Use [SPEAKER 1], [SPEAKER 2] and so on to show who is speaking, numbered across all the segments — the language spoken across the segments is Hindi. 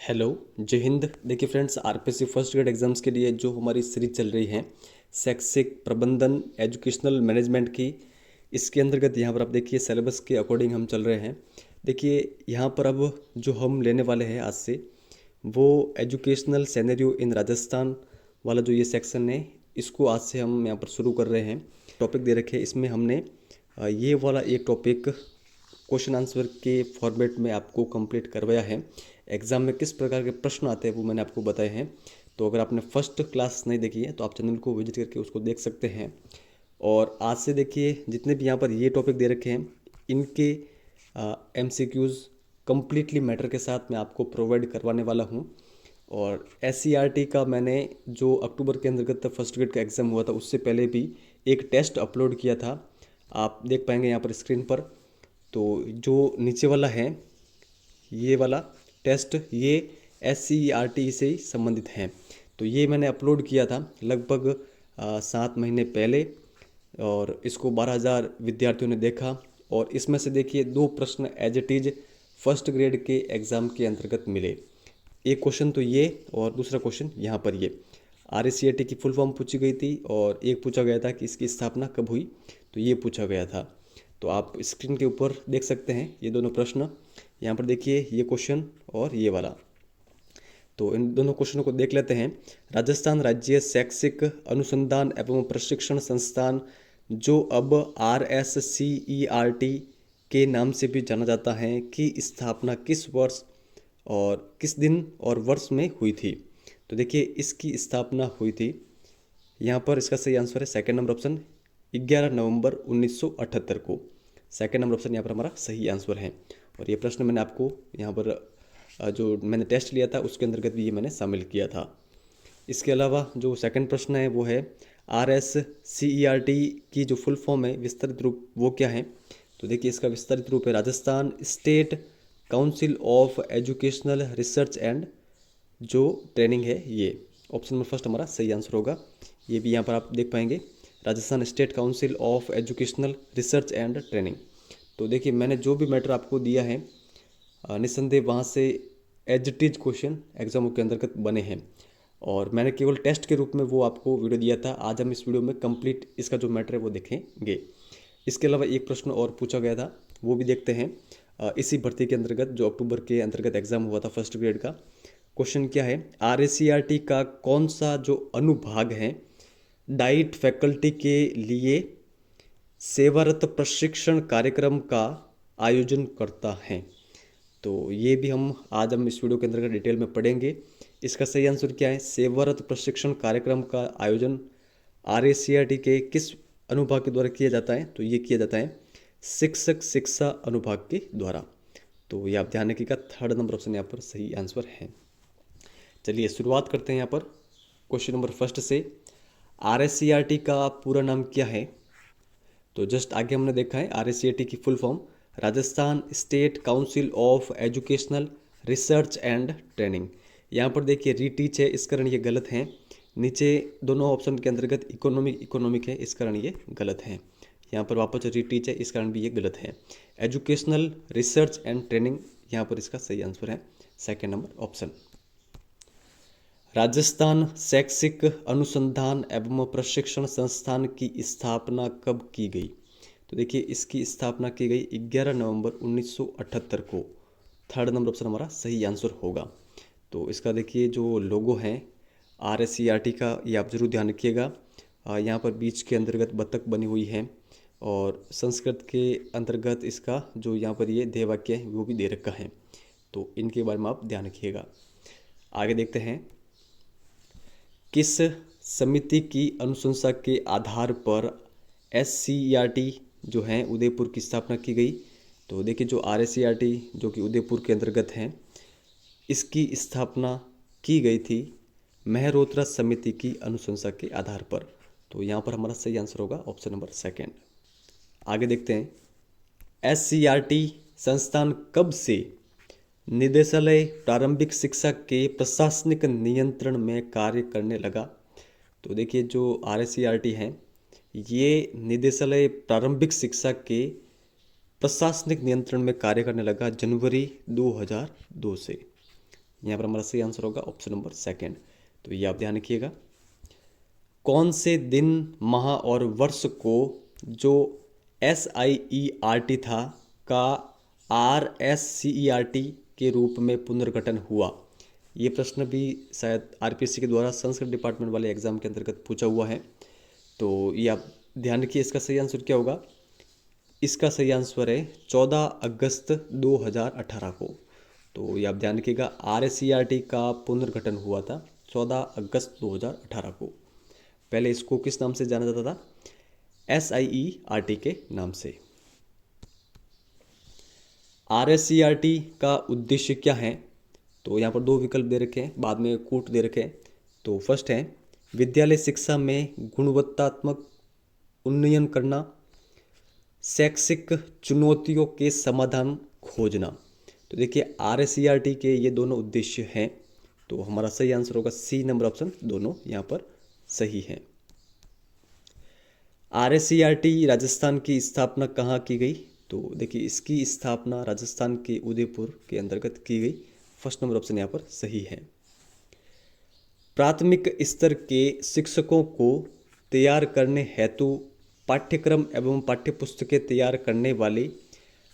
[SPEAKER 1] हेलो, जय हिंद। देखिए friends, RPSC first grade exams के लिए जो हमारी सीरीज चल रही है शैक्षिक प्रबंधन एजुकेशनल मैनेजमेंट की, इसके अंतर्गत यहाँ पर आप देखिए सिलेबस के अकॉर्डिंग हम चल रहे हैं। देखिए यहाँ पर अब जो हम लेने वाले हैं आज से वो एजुकेशनल सिनेरियो इन राजस्थान वाला जो ये सेक्शन है, इसको आज से हम यहाँ पर शुरू कर रहे हैं। टॉपिक दे रखे हैं, इसमें हमने ये वाला एक टॉपिक क्वेश्चन आंसर के फॉर्मेट में आपको कंप्लीट करवाया है। एग्ज़ाम में किस प्रकार के प्रश्न आते हैं वो मैंने आपको बताए हैं। तो अगर आपने फर्स्ट क्लास नहीं देखी है तो आप चैनल को विजिट करके उसको देख सकते हैं। और आज से देखिए जितने भी यहाँ पर ये टॉपिक दे रखे हैं इनके MCQs कम्प्लीटली मैटर के साथ मैं आपको प्रोवाइड करवाने वाला हूँ। और SCERT का मैंने जो अक्टूबर के अंतर्गत फर्स्ट ग्रेड का एग्ज़ाम हुआ था उससे पहले भी एक टेस्ट अपलोड किया था, आप देख पाएंगे यहाँ पर स्क्रीन पर। तो जो नीचे वाला है ये वाला टेस्ट, ये SCERT से ही संबंधित हैं। तो ये मैंने अपलोड किया था लगभग 7 महीने पहले और इसको 12,000 विद्यार्थियों ने देखा। और इसमें से देखिए 2 प्रश्न as it is first grade के एग्ज़ाम के अंतर्गत मिले। एक क्वेश्चन तो ये और दूसरा क्वेश्चन यहाँ पर ये RACET की फुल फॉर्म पूछी गई थी और एक पूछा गया था कि इसकी स्थापना कब हुई, तो ये पूछा गया था। तो आप स्क्रीन के ऊपर देख सकते हैं ये दोनों प्रश्न। यहाँ पर देखिए ये क्वेश्चन और ये वाला, तो इन दोनों क्वेश्चनों को देख लेते हैं। राजस्थान राज्य शैक्षिक अनुसंधान एवं प्रशिक्षण संस्थान, जो अब RSCERT के नाम से भी जाना जाता है, की स्थापना किस वर्ष और किस दिन और वर्ष में हुई थी? तो देखिए इसकी स्थापना हुई थी, यहाँ पर इसका सही आंसर है सेकंड नंबर ऑप्शन 11 नवंबर 1978 को। सेकंड नंबर ऑप्शन यहाँ पर हमारा सही आंसर है। और ये प्रश्न मैंने आपको यहाँ पर जो मैंने टेस्ट लिया था उसके अंतर्गत भी ये मैंने शामिल किया था। इसके अलावा जो सेकंड प्रश्न है वो है RSCERT की जो फुल फॉर्म है विस्तारित रूप वो क्या है? तो देखिए इसका विस्तारित रूप है Rajasthan state council of educational research and जो ट्रेनिंग है। ये ऑप्शन नंबर फर्स्ट हमारा सही आंसर होगा। ये भी यहाँ पर आप देख पाएंगे Rajasthan state council of educational research and training. तो देखिए मैंने जो भी मैटर आपको दिया है निस्संदेह वहाँ से एज इट इज क्वेश्चन एग्जामों के अंतर्गत बने हैं और मैंने केवल टेस्ट के रूप में वो आपको वीडियो दिया था। आज हम इस वीडियो में कंप्लीट इसका जो मैटर है वो देखेंगे। इसके अलावा एक प्रश्न और पूछा गया था वो भी देखते हैं। इसी भर्ती के अंतर्गत जो अक्टूबर के अंतर्गत एग्जाम हुआ था फर्स्ट ग्रेड का, क्वेश्चन क्या है? RACERT का कौन सा जो अनुभाग है डाइट फैकल्टी के लिए सेवारत प्रशिक्षण कार्यक्रम का आयोजन करता है? तो ये भी हम इस वीडियो के अंतर्गत डिटेल में पढ़ेंगे। इसका सही आंसर क्या है? सेवारत प्रशिक्षण कार्यक्रम का आयोजन RACERT के किस अनुभाग के द्वारा किया जाता है? तो ये किया जाता है शिक्षक शिक्षा अनुभाग के द्वारा। तो ये आप ध्यान रखिएगा, थर्ड नंबर ऑप्शन यहाँ पर सही आंसर है। चलिए शुरुआत करते हैं यहाँ पर क्वेश्चन नंबर फर्स्ट से। RACERT का पूरा नाम क्या है? तो जस्ट आगे हमने देखा है RACERT की full form Rajasthan state council of educational research and training. यहाँ पर देखिए रीटीच है, इस कारण ये गलत है। नीचे दोनों ऑप्शन के अंतर्गत इकोनॉमिक है, इस कारण ये गलत है। यहाँ पर वापस रीटीच है, इस कारण भी ये गलत है। एजुकेशनल रिसर्च एंड ट्रेनिंग, यहाँ पर इसका सही आंसर है सेकेंड नंबर ऑप्शन। राजस्थान शैक्षिक अनुसंधान एवं प्रशिक्षण संस्थान की स्थापना कब की गई? तो देखिए इसकी स्थापना की गई 11 नवंबर 1978 को। थर्ड नंबर ऑप्शन हमारा सही आंसर होगा। तो इसका देखिए जो लोगो है RACERT का, ये आप जरूर ध्यान रखिएगा। यहाँ पर बीच के अंतर्गत बतख बनी हुई है और संस्कृत के अंतर्गत इसका जो यहाँ पर ये ध्येय वाक्य है वो भी दे रखा है। तो इनके बारे में आप ध्यान रखिएगा। आगे देखते हैं, किस समिति की अनुशंसा के आधार पर SCERT जो है उदयपुर की स्थापना की गई? तो देखिए जो RACERT जो कि उदयपुर के अंतर्गत है, इसकी स्थापना की गई थी मेहरोत्रा समिति की अनुशंसा के आधार पर। तो यहाँ पर हमारा सही आंसर होगा ऑप्शन नंबर सेकेंड। आगे देखते हैं, SCERT संस्थान कब से निदेशालय प्रारंभिक शिक्षा के प्रशासनिक नियंत्रण में कार्य करने लगा? तो देखिए जो RACERT है ये निदेशालय प्रारंभिक शिक्षा के प्रशासनिक नियंत्रण में कार्य करने लगा जनवरी 2002 से। यहाँ पर हमारा सही आंसर होगा ऑप्शन नंबर सेकंड। तो ये आप ध्यान रखिएगा। कौन से दिन, माह और वर्ष को जो SIERT था का RSCERT के रूप में पुनर्गठन हुआ? ये प्रश्न भी शायद RPSC के द्वारा संस्कृत डिपार्टमेंट वाले एग्जाम के अंतर्गत पूछा हुआ है। तो ये आप ध्यान रखिए, इसका सही आंसर क्या होगा? इसका सही आंसर है 14 अगस्त 2018 को। तो ये आप ध्यान रखिएगा, RSCERT का पुनर्गठन हुआ था 14 अगस्त 2018 को। पहले इसको किस नाम से जाना जाता था? SIERT के नाम से। RSCERT का उद्देश्य क्या है? तो यहाँ पर दो विकल्प दे रखे हैं, बाद में कूट दे रखे हैं। तो फर्स्ट है विद्यालय शिक्षा में गुणवत्तात्मक उन्नयन करना, शैक्षिक चुनौतियों के समाधान खोजना। तो देखिए RSCERT के ये दोनों उद्देश्य हैं। तो हमारा सही आंसर होगा सी नंबर ऑप्शन, दोनों यहाँ पर सही है। RSCERT राजस्थान की स्थापना कहाँ की गई? तो देखिए इसकी स्थापना राजस्थान के उदयपुर के अंतर्गत की गई। फर्स्ट नंबर ऑप्शन यहाँ पर सही है। प्राथमिक स्तर के शिक्षकों को तैयार करने हेतु पाठ्यक्रम एवं पाठ्यपुस्तकें तैयार करने वाली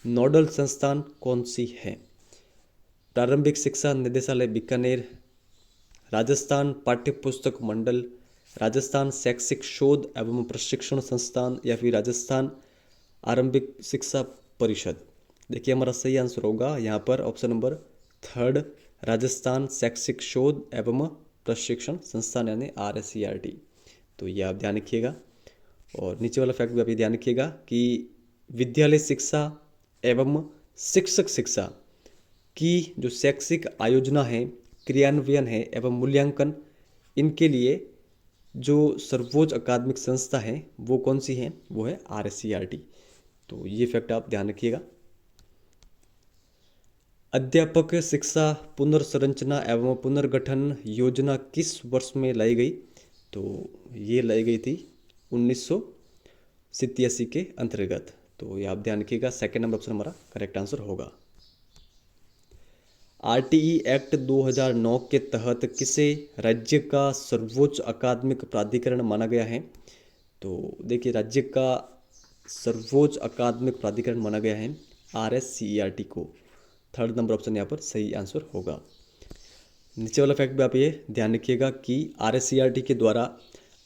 [SPEAKER 1] नोडल संस्थान कौन सी है? प्रारंभिक शिक्षा निदेशालय बीकानेर, राजस्थान पाठ्यपुस्तक मंडल, राजस्थान शैक्षिक शोध एवं प्रशिक्षण संस्थान, या फिर राजस्थान आरंभिक शिक्षा परिषद। देखिए हमारा सही आंसर होगा यहाँ पर ऑप्शन नंबर थर्ड, राजस्थान शैक्षिक शोध एवं प्रशिक्षण संस्थान यानी RSCERT। तो ये आप ध्यान रखिएगा। और नीचे वाला फैक्ट भी आप ये ध्यान रखिएगा कि विद्यालय शिक्षा एवं शिक्षक शिक्षा की जो शैक्षिक आयोजना है, क्रियान्वयन है एवं मूल्यांकन, इनके लिए जो सर्वोच्च अकादमिक संस्था है वो कौन सी है? वो है RSCERT। तो ये फैक्ट आप ध्यान रखिएगा। अध्यापक शिक्षा पुनर्संरचना एवं पुनर्गठन योजना किस वर्ष में लाई गई? तो ये लाई गई थी 1987 के अंतर्गत। तो ये आप ध्यान रखिएगा, सेकेंड नंबर ऑप्शन हमारा करेक्ट आंसर होगा। RTE एक्ट 2009 के तहत किसे राज्य का सर्वोच्च अकादमिक प्राधिकरण माना गया है? तो देखिए राज्य का सर्वोच्च अकादमिक प्राधिकरण माना गया है RSCERT को। थर्ड नंबर ऑप्शन यहाँ पर सही आंसर होगा। नीचे वाला फैक्ट भी आप ये ध्यान रखिएगा कि RSCERT के द्वारा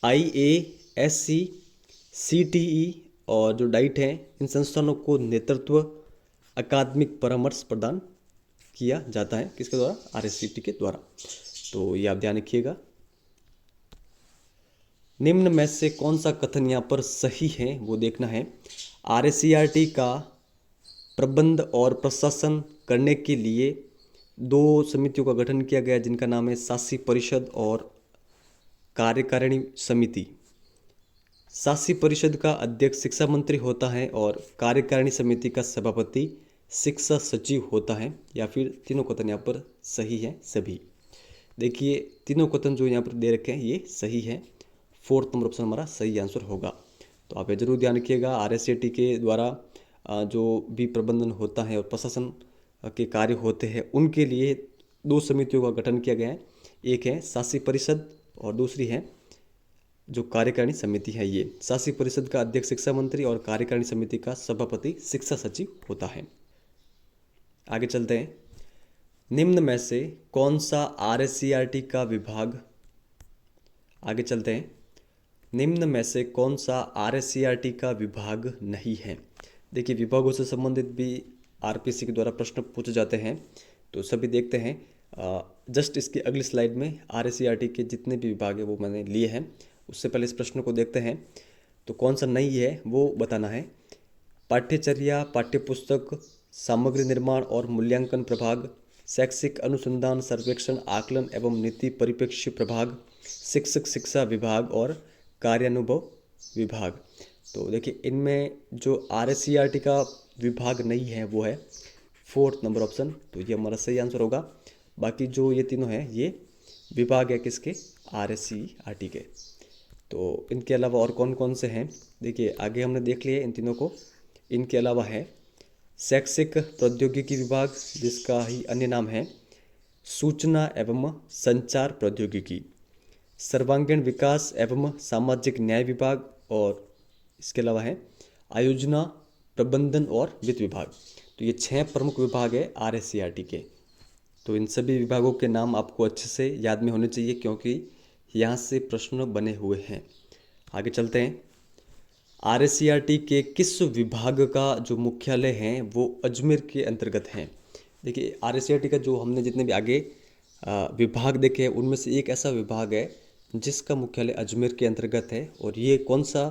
[SPEAKER 1] IASC, CTE और जो डाइट है, इन संस्थानों को नेतृत्व अकादमिक परामर्श प्रदान किया जाता है। किसके द्वारा? RSCERT के द्वारा। तो ये आप ध्यान रखिएगा। निम्न में से कौन सा कथन यहाँ पर सही है वो देखना है। RSCERT का प्रबंध और प्रशासन करने के लिए दो समितियों का गठन किया गया जिनका नाम है शासी परिषद और कार्यकारिणी समिति। शासी परिषद का अध्यक्ष शिक्षा मंत्री होता है और कार्यकारिणी समिति का सभापति शिक्षा सचिव होता है। या फिर तीनों कथन यहाँ पर सही है सभी। देखिए तीनों कथन जो यहाँ पर दे रखे हैं ये सही है। फोर्थ नंबर ऑप्शन हमारा सही आंसर होगा। तो आप ये जरूर ध्यान रखिएगा, RSCERT के द्वारा जो भी प्रबंधन होता है और प्रशासन के कार्य होते हैं उनके लिए दो समितियों का गठन किया गया है। एक है शासी परिषद और दूसरी है जो कार्यकारिणी समिति है। ये शासी परिषद का अध्यक्ष शिक्षा मंत्री और कार्यकारिणी समिति का सभापति शिक्षा सचिव होता है। आगे चलते हैं। निम्न में से कौन सा RSCERT का विभाग, आगे चलते हैं, निम्न में से कौन सा RSCERT का विभाग नहीं है? देखिए विभागों से संबंधित भी RPSC के द्वारा प्रश्न पूछे जाते हैं, तो सभी देखते हैं। जस्ट इसकी अगली स्लाइड में RSCERT के जितने भी विभाग है वो मैंने लिए हैं। उससे पहले इस प्रश्न को देखते हैं। तो कौन सा नहीं है वो बताना है। पाठ्यचर्या, पाठ्यपुस्तक, सामग्री निर्माण और मूल्यांकन प्रभाग, शैक्षिक अनुसंधान सर्वेक्षण आकलन एवं नीति परिप्रेक्ष्य प्रभाग, शिक्षक शिक्षा विभाग और कार्यानुभव विभाग। तो देखिए इनमें जो RSCERT का विभाग नहीं है वो है फोर्थ नंबर ऑप्शन। तो ये हमारा सही आंसर होगा। बाकी जो ये तीनों हैं ये विभाग है किसके? RSCERT के। तो इनके अलावा और कौन कौन से हैं? देखिए आगे हमने देख लिया इन तीनों को। इनके अलावा है शैक्षिक प्रौद्योगिकी विभाग जिसका ही अन्य नाम है सूचना एवं संचार प्रौद्योगिकी, सर्वांगीण विकास एवं सामाजिक न्याय विभाग, और इसके अलावा है आयोजना, प्रबंधन और वित्त विभाग। तो ये 6 प्रमुख विभाग है RSCRT के। तो इन सभी विभागों के नाम आपको अच्छे से याद में होने चाहिए, क्योंकि यहाँ से प्रश्न बने हुए हैं। आगे चलते हैं। RSCRT के किस विभाग का जो मुख्यालय है वो अजमेर के अंतर्गत है। देखिए RSCRT का जो हमने जितने भी आगे विभाग देखे हैं उनमें से एक ऐसा विभाग है जिसका मुख्यालय अजमेर के अंतर्गत है। और ये कौन सा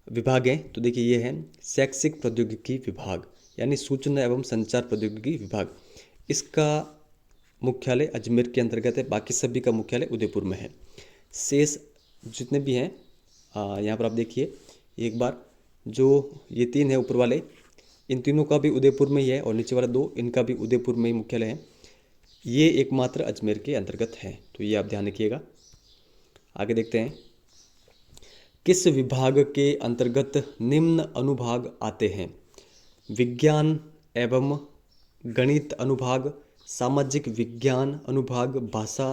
[SPEAKER 1] विभाग है, तो देखिए ये है शैक्षिक प्रौद्योगिकी विभाग, यानी सूचना एवं संचार प्रौद्योगिकी विभाग। इसका मुख्यालय अजमेर के अंतर्गत है, बाकी सभी का मुख्यालय उदयपुर में है। शेष जितने भी हैं यहाँ पर आप देखिए एक बार, जो ये 3 है ऊपर वाले, इन तीनों का भी उदयपुर में ही है, और नीचे वाला 2 इनका भी उदयपुर में ही मुख्यालय है। ये एकमात्र अजमेर के अंतर्गत है, तो ये आप ध्यान रखिएगा। आगे देखते हैं। किस विभाग के अंतर्गत निम्न अनुभाग आते हैं। विज्ञान एवं गणित अनुभाग, सामाजिक विज्ञान अनुभाग, भाषा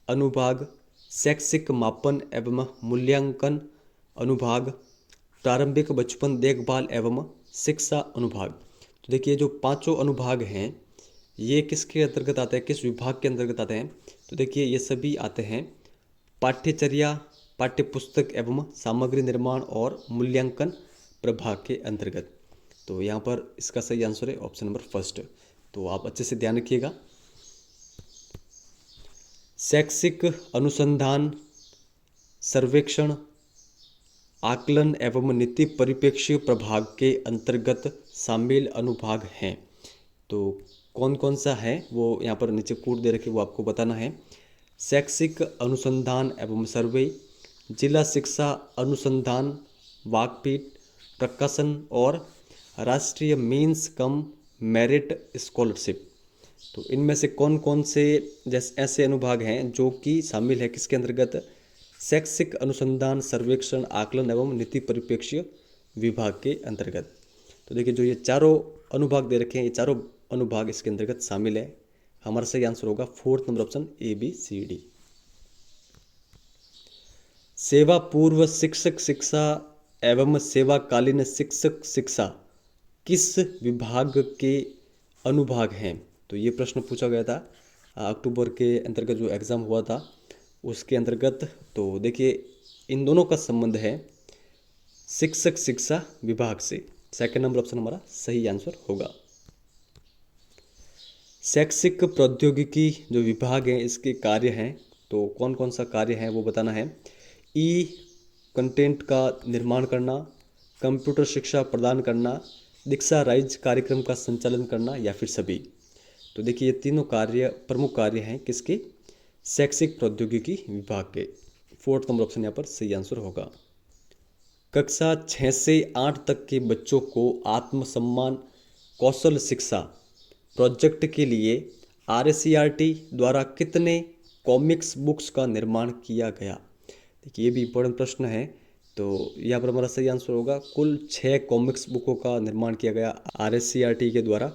[SPEAKER 1] अनुभाग, शैक्षिक मापन एवं मूल्यांकन अनुभाग, प्रारंभिक बचपन देखभाल एवं शिक्षा अनुभाग। तो देखिए जो 5 अनुभाग हैं ये किसके अंतर्गत आते हैं, किस विभाग के अंतर्गत आते हैं। तो देखिए ये सभी आते हैं पाठ्यचर्या, पाठ्यपुस्तक एवं सामग्री निर्माण और मूल्यांकन प्रभाग के अंतर्गत। तो यहाँ पर इसका सही आंसर है ऑप्शन नंबर फर्स्ट। तो आप अच्छे से ध्यान रखिएगा। शैक्षिक अनुसंधान, सर्वेक्षण, आकलन एवं नीति परिप्रेक्ष्य प्रभाग के अंतर्गत शामिल अनुभाग हैं। तो कौन कौन सा है वो यहाँ पर नीचे कोड दे रखे, वो आपको बताना है। शैक्षिक अनुसंधान एवं सर्वे, जिला शिक्षा अनुसंधान, वाकपीठ, प्रकाशन और राष्ट्रीय मीन्स कम मेरिट स्कॉलरशिप। तो इनमें से कौन कौन से जैसे ऐसे अनुभाग हैं जो कि शामिल है किसके अंतर्गत, शैक्षिक अनुसंधान, सर्वेक्षण, आकलन एवं नीति परिप्रेक्ष्य विभाग के अंतर्गत। तो देखिए जो ये चारों अनुभाग दे रखे हैं, ये चारों अनुभाग इसके अंतर्गत शामिल है। हमारा सही आंसर होगा 4th नंबर ऑप्शन ABCD। सेवा पूर्व शिक्षक शिक्षा एवं सेवाकालीन शिक्षक शिक्षा किस विभाग के अनुभाग हैं। तो ये प्रश्न पूछा गया था अक्टूबर के अंतर्गत जो एग्ज़ाम हुआ था उसके अंतर्गत। तो देखिए इन दोनों का संबंध है शिक्षक शिक्षा विभाग से। 2nd नंबर ऑप्शन हमारा सही आंसर होगा। शैक्षिक प्रौद्योगिकी जो विभाग है इसके कार्य हैं, तो कौन कौन सा कार्य है वो बताना है। कंटेंट का निर्माण करना, कंप्यूटर शिक्षा प्रदान करना, दीक्षा राइज कार्यक्रम का संचालन करना, या फिर सभी। तो देखिए ये तीनों कार्य प्रमुख कार्य हैं किसके, शैक्षिक प्रौद्योगिकी विभाग के। 4th नंबर ऑप्शन यहाँ पर सही आंसर होगा। कक्षा 6 से 8 तक के बच्चों को आत्मसम्मान कौशल शिक्षा प्रोजेक्ट के लिए RSCRT द्वारा कितने कॉमिक्स बुक्स का निर्माण किया गया। देखिए ये भी इम्पोर्टेंट प्रश्न है। तो यहाँ पर हमारा सही आंसर होगा कुल 6 कॉमिक्स बुकों का निर्माण किया गया RSCRT के द्वारा।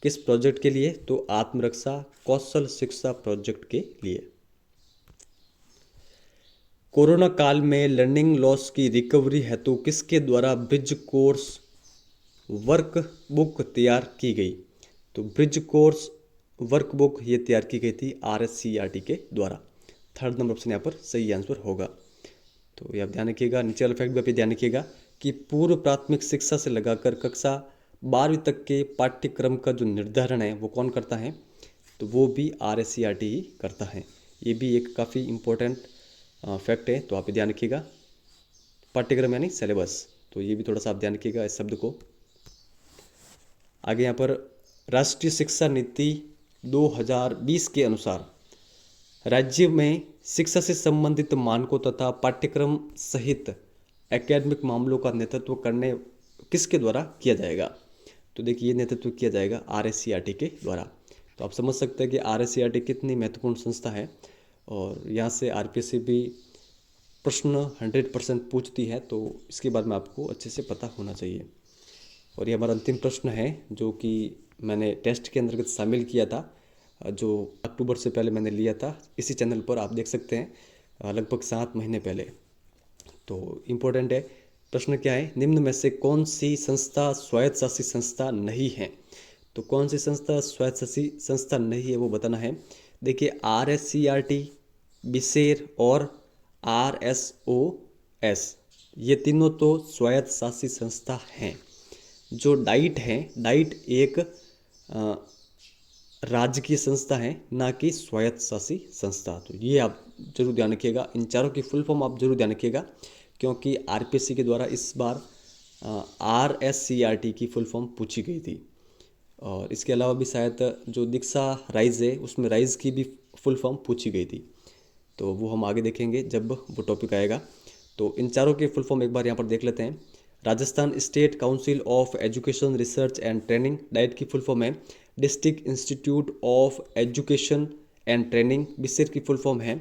[SPEAKER 1] किस प्रोजेक्ट के लिए, तो आत्मरक्षा कौशल शिक्षा प्रोजेक्ट के लिए। कोरोना काल में लर्निंग लॉस की रिकवरी हेतु किसके द्वारा ब्रिज कोर्स वर्क बुक तैयार की गई। तो ब्रिज कोर्स वर्क बुक ये तैयार की गई थी RSCRT के द्वारा। 3rd नंबर ऑप्शन यहाँ पर सही आंसर होगा। तो ये आप ध्यान रखिएगा। नीचे वाला फैक्ट भी आप ध्यान रखिएगा कि पूर्व प्राथमिक शिक्षा से लगाकर कक्षा 12वीं तक के पाठ्यक्रम का जो निर्धारण है वो कौन करता है, तो वो भी RSCRT ही करता है। ये भी एक काफ़ी इम्पोर्टेंट फैक्ट है, तो आप ध्यान रखिएगा। पाठ्यक्रम यानी सिलेबस, तो ये भी थोड़ा सा आप ध्यान रखिएगा इस शब्द को। आगे यहाँ पर राष्ट्रीय शिक्षा नीति 2020 के अनुसार राज्य में शिक्षा से संबंधित मानकों तथा पाठ्यक्रम सहित एकेडमिक मामलों का नेतृत्व करने किसके द्वारा किया जाएगा। तो देखिए ये नेतृत्व किया जाएगा RSCRT के द्वारा। तो आप समझ सकते हैं कि RSCRT कितनी महत्वपूर्ण संस्था है, और यहाँ से RPSC भी प्रश्न 100% पूछती है, तो इसके बारे में आपको अच्छे से पता होना चाहिए। और ये हमारा अंतिम प्रश्न है जो कि मैंने टेस्ट के अंतर्गत शामिल किया था, जो अक्टूबर से पहले मैंने लिया था, इसी चैनल पर आप देख सकते हैं, लगभग 7 महीने पहले। तो इम्पोर्टेंट है। प्रश्न क्या है, निम्न में से कौन सी संस्था स्वायत्त शासित संस्था नहीं है? तो कौन सी संस्था स्वायत्त शासित संस्था नहीं है वो बताना है। देखिए, RSCRT, बिसेर और RSOS, ये तीनों तो स्वायत्त शासित संस्था हैं। जो डाइट है, डाइट एक राज्य की संस्था है, ना कि स्वायत्त शासित संस्था। तो ये आप जरूर ध्यान रखिएगा। इन चारों की फुल फॉर्म आप जरूर ध्यान रखिएगा, क्योंकि RPSC के द्वारा इस बार RSCRT की फुल फॉर्म पूछी गई थी। और इसके अलावा भी शायद जो दीक्षा राइज है, उसमें राइज की भी फुल फॉर्म पूछी गई थी। तो वो हम आगे देखेंगे जब वो टॉपिक आएगा। तो इन चारों के फुल फॉर्म एक बार यहाँ पर देख लेते हैं। Rajasthan state council of education research and training, DIET की फुल फॉर्म है district institute of education and training. BSER की फुल फॉर्म है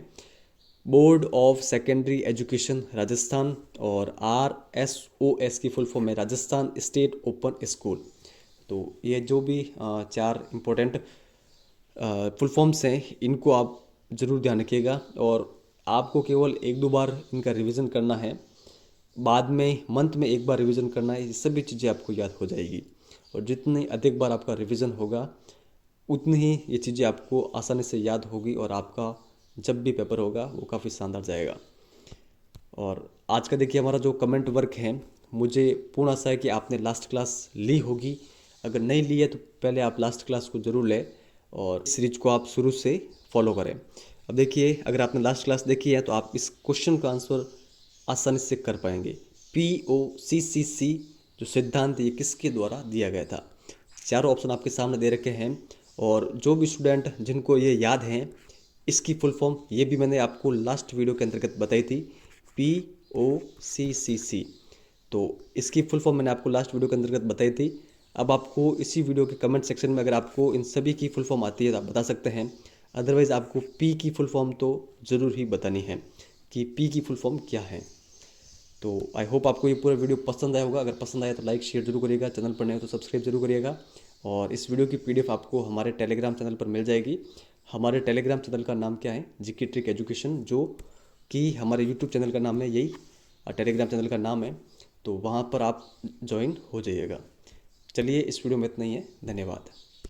[SPEAKER 1] board of secondary education Rajasthan. और RSOS की फुल फॉर्म है राजस्थान स्टेट ओपन स्कूल। तो ये जो भी 4 इम्पोर्टेंट फुल फॉर्म्स हैं, इनको आप ज़रूर ध्यान रखिएगा। और आपको केवल 1-2 बार इनका रिवीजन करना है, बाद में मंथ में 1 बार रिवीजन करना है। ये सभी चीज़ें आपको याद हो जाएगी। और जितनी अधिक बार आपका रिवीजन होगा, उतनी ही ये चीज़ें आपको आसानी से याद होगी, और आपका जब भी पेपर होगा वो काफ़ी शानदार जाएगा। और आज का देखिए हमारा जो कमेंट वर्क है, मुझे पूर्ण आशा है कि आपने लास्ट क्लास ली होगी। अगर नहीं ली है तो पहले आप लास्ट क्लास को ज़रूर लें और सीरीज को आप शुरू से फॉलो करें। अब देखिए, अगर आपने लास्ट क्लास देखी है तो आप इस क्वेश्चन का आंसर आसानी से कर पाएंगे। POCCC जो सिद्धांत ये किसके द्वारा दिया गया था? चारों ऑप्शन आपके सामने दे रखे हैं। और जो भी स्टूडेंट जिनको ये याद हैं, इसकी फुल फॉर्म ये भी मैंने आपको लास्ट वीडियो के अंतर्गत बताई थी, POCCC। तो इसकी फुल फॉर्म मैंने आपको लास्ट वीडियो के अंतर्गत बताई थी। अब आपको इसी वीडियो के कमेंट सेक्शन में अगर आपको इन सभी की फुल फॉर्म आती है तो आप बता सकते हैं। अदरवाइज़ आपको P की फुल फॉर्म तो ज़रूर ही बतानी है कि P की फुल फॉर्म क्या है। तो आई होप आपको ये पूरा वीडियो पसंद आया होगा। अगर पसंद आया तो लाइक शेयर जरूर करिएगा, चैनल पर नए हो तो सब्सक्राइब जरूर करिएगा। और इस वीडियो की PDF आपको हमारे टेलीग्राम चैनल पर मिल जाएगी। हमारे टेलीग्राम चैनल का नाम क्या है? GK ट्रिक एजुकेशन, जो कि हमारे यूट्यूब चैनल का नाम है, यही टेलीग्राम चैनल का नाम है। तो वहाँ पर आप ज्वाइन हो जाइएगा। चलिए, इस वीडियो में इतना ही है। धन्यवाद।